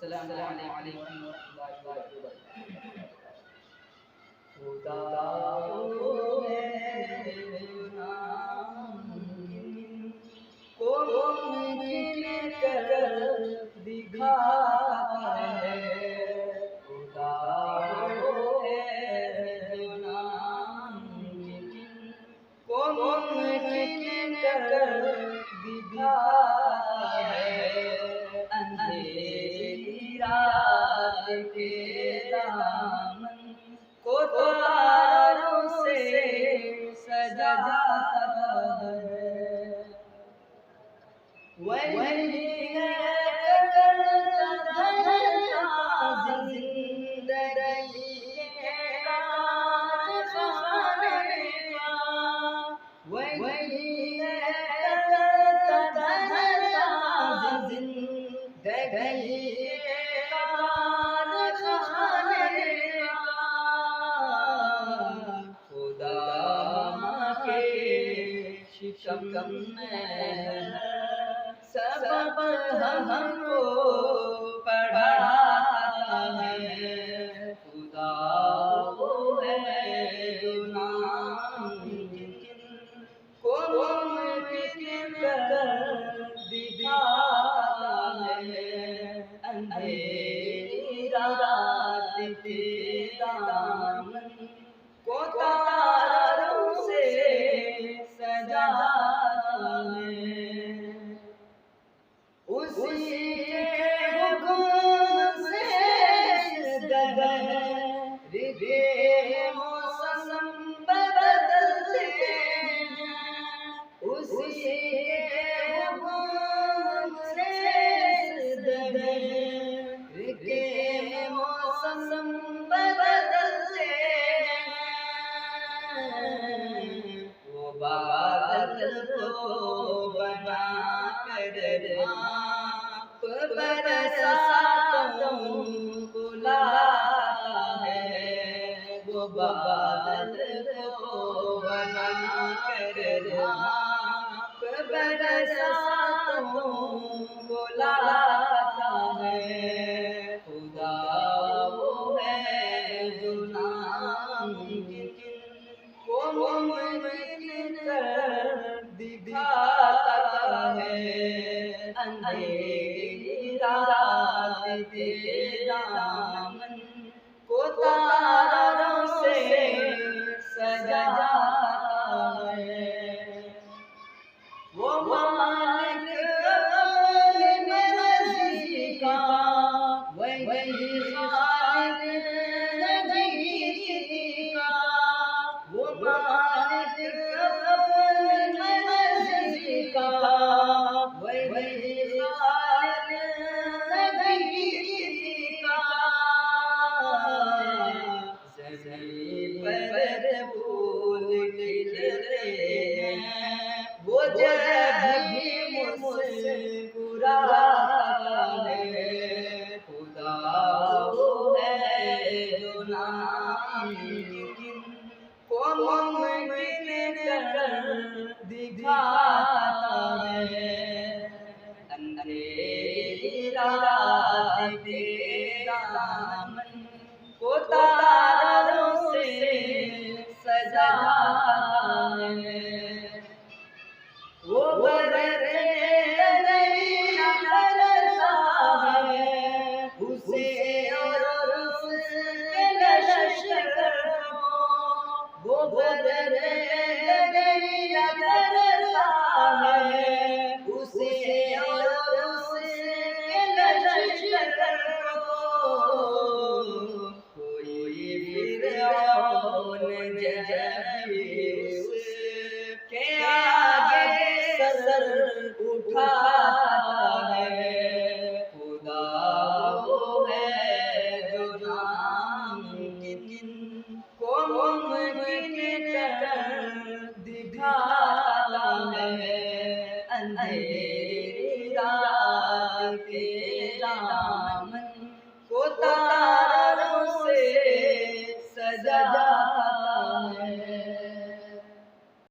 अस्सलामु अलैकुम वरहमतुल्लाहि वबरकातुहू। खुदा वो है जो नामुमकिन को मुमकिन कर दिखाता है। खुदा वो है जो नामुमकिन को मुमकिन कर दिखाता है। अंधेरी रात के दामन को तारों से सजाता है। वही है करता धरता जिंदगी के कारखाने का। वही है करता धरता जिंदगी के कारखाने का। खुदा के शिकम में सबक हमको पढ़ाता है। खुदा वो है जो नामुमकिन को मुमकिन कर दिखाता है। अंधेरी रात के दामन को तारों से सजाता है। उसी के हुक्म से दहर के मौसम बदलते हैं। उसी के हुक्म से दहर के मौसम बदलते हैं। वो बादल को बना कर आप बरसातों को लाता है। वो बादल को बना कर आप बरसातों को लाता है। खुदा वो है जो नामुमकिन को मुमकिन कर दिखाता है। अंधेरी रात के दामन को तारों से सजाता है। वो मालिक अपनी मर्जी का वही खालिक ज़िंदगी का। वो मालिक अपनी मर्जी का वही खालिक ज़िंदगी का। ज़मीन पर फूल खिलते हैं वो जब भी मुस्कुराता है। खुदा वो है जो नामुमकिन को मुमकिन कर दिखाता है। अंधेरी रात के दामन को तारों से सजाता है। वो बरसे दरिया करता है उसे और उसके लश्कर को। वो बरसे दरिया करता है उसे और उसके लश्कर को। कोई फिरौन जब उसके आगे सर उठाता है। खुदा वो है जो नामुमकिन को मुमकिन कर दिखाता है। अंधेरी रात के